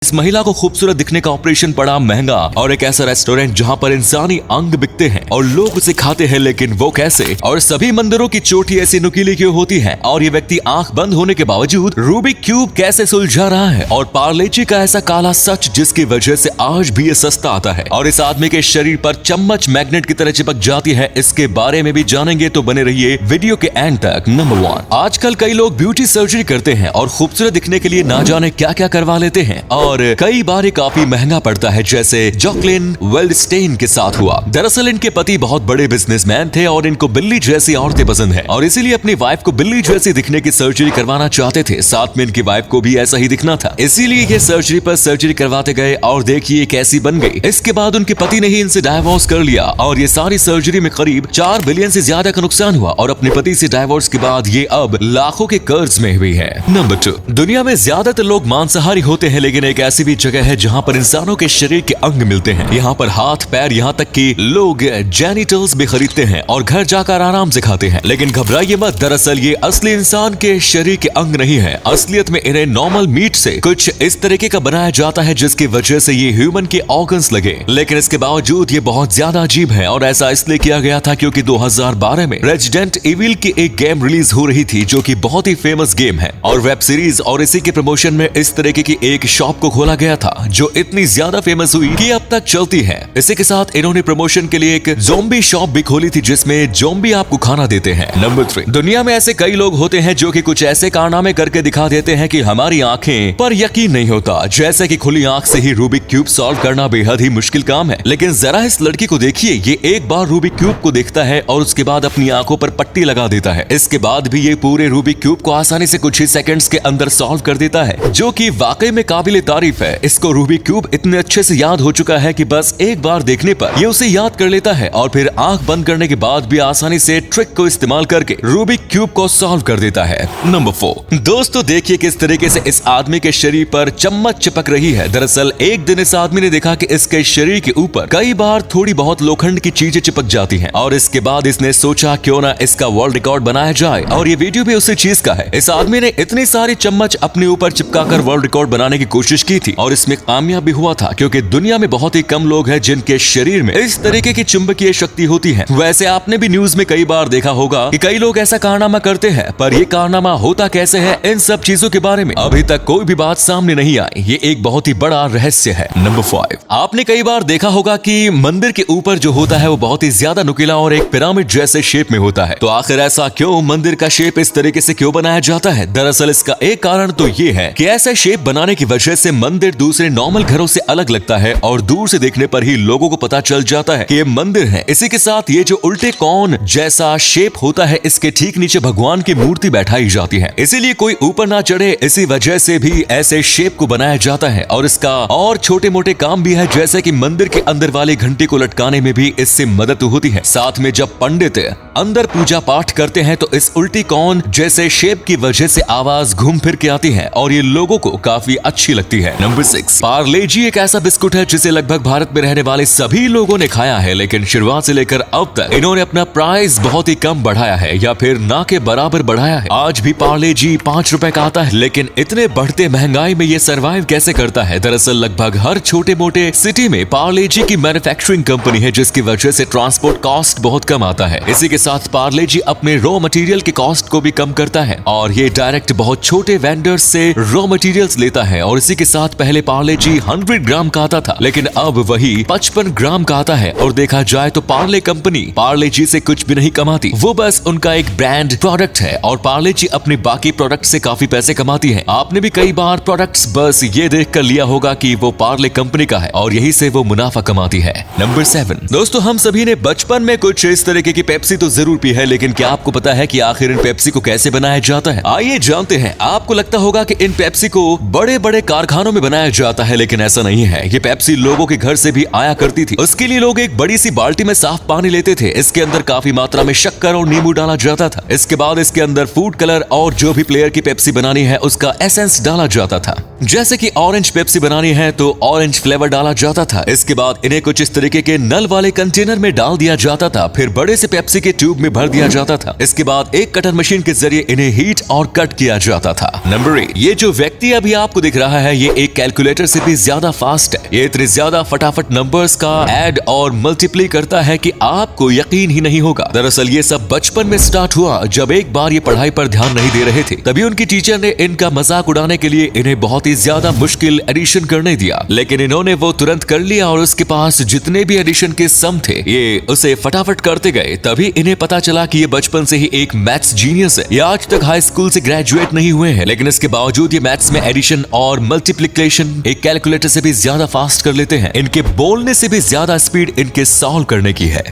इस महिला को खूबसूरत दिखने का ऑपरेशन पड़ा महंगा और एक ऐसा रेस्टोरेंट जहां पर इंसानी अंग बिकते हैं और लोग उसे खाते हैं, लेकिन वो कैसे? और सभी मंदिरों की चोटी ऐसी नुकीली क्यों होती है? और ये व्यक्ति आंख बंद होने के बावजूद रूबिक क्यूब कैसे सुलझा रहा है? और पार्लेजी का ऐसा काला सच जिसकी वजह से आज भी ये सस्ता आता है और इस आदमी के शरीर पर चम्मच मैग्नेट की तरह चिपक जाती है, इसके बारे में भी जानेंगे, तो बने रहिए वीडियो के एंड तक। नंबर 1, आजकल कई लोग ब्यूटी सर्जरी करते हैं और खूबसूरत दिखने के लिए ना जाने क्या क्या करवा लेते हैं और कई बार ये काफी महंगा पड़ता है, जैसे जॉकलिन वेल्डस्टेन के साथ हुआ। दरअसल इनके पति बहुत बड़े बिजनेसमैन थे और इनको बिल्ली जैसी औरतें पसंद है और इसीलिए अपनी वाइफ को बिल्ली जैसी दिखने की सर्जरी करवाना चाहते थे। साथ में इनकी वाइफ को भी ऐसा ही दिखना था, इसीलिए ये सर्जरी पर सर्जरी करवाते गए और देखिए कैसी बन गई। इसके बाद उनके पति ने ही इनसे डाइवोर्स कर लिया और ये सारी सर्जरी में करीब 4 बिलियन से ज्यादा का नुकसान हुआ और अपने पति से डाइवोर्स के बाद ये अब लाखों के कर्ज में हुई है। नंबर 2, दुनिया में ज्यादातर लोग मांसाहारी होते हैं, लेकिन एक ऐसी भी जगह है जहां पर इंसानों के शरीर के अंग मिलते हैं। यहाँ पर हाथ पैर यहाँ तक कि लोग जेनिटल्स भी खरीदते हैं और घर जाकर आराम से खाते हैं। लेकिन घबराइए मत, दरअसल ये असली इंसान के शरीर के अंग नहीं है। असलियत में इन्हें नॉर्मल मीट से कुछ इस तरीके का बनाया जाता है जिसकी वजह से ये ह्यूमन के ऑर्गन्स लगे, लेकिन इसके बावजूद ये बहुत ज्यादा अजीब है और ऐसा इसलिए किया गया था क्योंकि 2012 में रेजिडेंट इविल की एक गेम रिलीज हो रही थी जो कि बहुत ही फेमस गेम है और वेब सीरीज, और इसी के प्रमोशन में इस तरीके की एक शॉप को खोला गया था जो इतनी ज्यादा फेमस हुई कि अब तक चलती है। इसी के साथ इन्होंने प्रमोशन के लिए एक ज़ोंबी शॉप भी खोली थी जिसमें ज़ोंबी आपको खाना देते हैं। नंबर 3, दुनिया में ऐसे कई लोग होते हैं जो कि कुछ ऐसे कारनामे करके दिखा देते हैं कि हमारी आंखें पर यकीन नहीं होता, जैसे कि खुली आंख से ही रूबिक क्यूब सॉल्व करना बेहद ही मुश्किल काम है। लेकिन जरा इस लड़की को देखिए, ये एक बार रूबिक क्यूब को देखता है और उसके बाद अपनी आंखों पर पट्टी लगा देता है। इसके बाद भी ये पूरे रूबिक क्यूब को आसानी से कुछ ही सेकंड्स के अंदर सॉल्व कर देता है, जो कि वाकई में काबिले तारीफ है। इसको रूबिक क्यूब इतने अच्छे से याद हो चुका है कि बस एक बार देखने पर ये उसे याद कर लेता है और फिर आंख बंद करने के बाद भी आसानी से ट्रिक को इस्तेमाल करके रूबिक क्यूब को सॉल्व कर देता है। नंबर 4, दोस्तों देखिए किस तरीके से इस आदमी के शरीर पर चम्मच चिपक रही है। दरअसल एक दिन इस आदमी ने देखा कि इसके शरीर के ऊपर कई बार थोड़ी बहुत लोखंड की चीजें चिपक जाती हैं और इसके बाद इसने सोचा क्यों ना इसका वर्ल्ड रिकॉर्ड बनाया जाए और ये वीडियो भी उसी चीज का है। इस आदमी ने इतनी सारी चम्मच अपने ऊपर चिपकाकर वर्ल्ड रिकॉर्ड बनाने की कोशिश की थी और इसमें कामयाब भी हुआ था क्योंकि दुनिया में बहुत ही कम लोग हैं जिनके शरीर में इस तरीके की चुंबकीय शक्ति होती है। वैसे आपने भी न्यूज में कई बार देखा होगा कि कई लोग ऐसा कारनामा करते हैं, पर ये कारनामा होता कैसे है, इन सब चीजों के बारे में अभी तक कोई भी बात सामने नहीं आई। ये एक बहुत ही बड़ा रहस्य है। नंबर 5, आपने कई बार देखा होगा कि मंदिर के ऊपर जो होता है वो बहुत ही ज्यादा नुकीला और एक पिरामिड जैसे शेप में होता है। तो आखिर ऐसा क्यों? मंदिर का शेप इस तरीके से क्यों बनाया जाता है? दरअसल इसका एक कारण तो ये है कि ऐसा शेप बनाने की वजह से मंदिर दूसरे नॉर्मल घरों से अलग लगता है और दूर से देखने पर ही लोगों को पता चल जाता है कि ये मंदिर है। इसी के साथ ये जो उल्टे कौन जैसा शेप होता है, इसके ठीक नीचे भगवान की मूर्ति बैठाई जाती है, इसीलिए कोई ऊपर ना चढ़े, इसी वजह से भी ऐसे शेप को बनाया जाता है। और इसका और छोटे मोटे काम भी है, जैसे कि मंदिर के अंदर वाली घंटी को लटकाने में भी इससे मदद होती है। साथ में जब पंडित अंदर पूजा पाठ करते हैं तो इस उल्टी कौन जैसे शेप की वजह से आवाज घूम फिर के आती है और ये लोगों को काफी अच्छी लगती है। नंबर 6, पार्लेजी एक ऐसा बिस्कुट है जिसे लगभग भारत में रहने वाले सभी लोगों ने खाया है, लेकिन शुरुआत से लेकर अब तक इन्होंने अपना प्राइस बहुत ही कम बढ़ाया है या फिर ना के बराबर बढ़ाया है। आज भी पार्लेजी 5 रुपए का आता है, लेकिन इतने बढ़ते महंगाई में ये सर्वाइव कैसे करता है? दरअसल लगभग हर छोटे मोटे सिटी में पार्लेजी की मैन्युफैक्चरिंग कंपनी है, जिसकी वजह से ट्रांसपोर्ट कॉस्ट बहुत कम आता है। इसी के साथ पार्लेजी अपने रॉ मटेरियल के कॉस्ट को भी कम करता है और ये डायरेक्ट बहुत छोटे वेंडर्स से रॉ मटेरियल्स लेता है। और इसी के साथ पहले पार्लेजी 100 ग्राम का आता था, लेकिन अब वही 55 ग्राम का आता है। और देखा जाए तो पार्ले कंपनी पार्लेजी से कुछ भी नहीं कमाती, वो बस उनका एक ब्रांड प्रोडक्ट है और पार्लेजी अपने बाकी प्रोडक्ट से काफी पैसे कमाती है। आपने भी कई बार प्रोडक्ट्स बस ये देख कर लिया होगा कि वो पार्ले कंपनी का है और यही से वो मुनाफा कमाती है। नंबर 7, दोस्तों हम सभी ने बचपन में कुछ इस तरीके की पेप्सी तो जरूर पी है, लेकिन क्या आपको पता है कि आखिर इन पेप्सी को कैसे बनाया जाता है? आइए जानते हैं। आपको लगता होगा कि इन पेप्सी को बड़े बड़े कारखानों में बनाया जाता है, लेकिन ऐसा नहीं है। ये पेप्सी लोगों के घर से भी आया करती थी। उसके लिए लोग एक बड़ी सी बाल्टी में साफ पानी लेते थे, इसके अंदर काफी मात्रा में शक्कर और नींबू डाला जाता था। इसके बाद इसके अंदर फूड कलर और जो भी प्लेयर की पेप्सी बनानी है उसका एसेंस डाला जाता था। जैसे कि ऑरेंज पेप्सी बनानी है तो ऑरेंज फ्लेवर डाला जाता था। इसके बाद इन्हें कुछ इस तरीके के नल वाले कंटेनर में डाल दिया जाता था, फिर बड़े से पेप्सी के ट्यूब में भर दिया जाता था। इसके बाद एक कटर मशीन के जरिए इन्हें हीट और कट किया जाता था। नंबर 8, ये जो व्यक्ति अभी आपको दिख रहा है ये ये एक कैलकुलेटर से भी ज्यादा फास्ट है। ये इतनी ज्यादा फटाफट नंबर्स का ऐड और मल्टीप्लाई करता है कि आपको यकीन ही नहीं होगा। दरअसल ये सब बचपन में स्टार्ट हुआ जब एक बार ये पढ़ाई पर ध्यान नहीं दे रहे थे। तभी उनकी टीचर ने इनका मजाक उड़ाने के लिए इन्हें बहुत ही ज्यादा मुश्किल एडिशन करने दिया, लेकिन इन्होंने वो तुरंत कर लिया और उसके पास जितने भी एडिशन के सम थे ये उसे फटाफट करते गए। तभी इन्हें पता चला कि ये बचपन से ही एक मैथ्स जीनियस है। ये आज तक हाई स्कूल से ग्रेजुएट नहीं हुए हैं, लेकिन इसके बावजूद ये मैथ्स में एडिशन और मल्टीप्लिकेशन एक कैलकुलेटर से भी ज्यादा फास्ट कर लेते हैं। इनके बोलने से भी ज्यादा स्पीड इनके सॉल्व करने की है।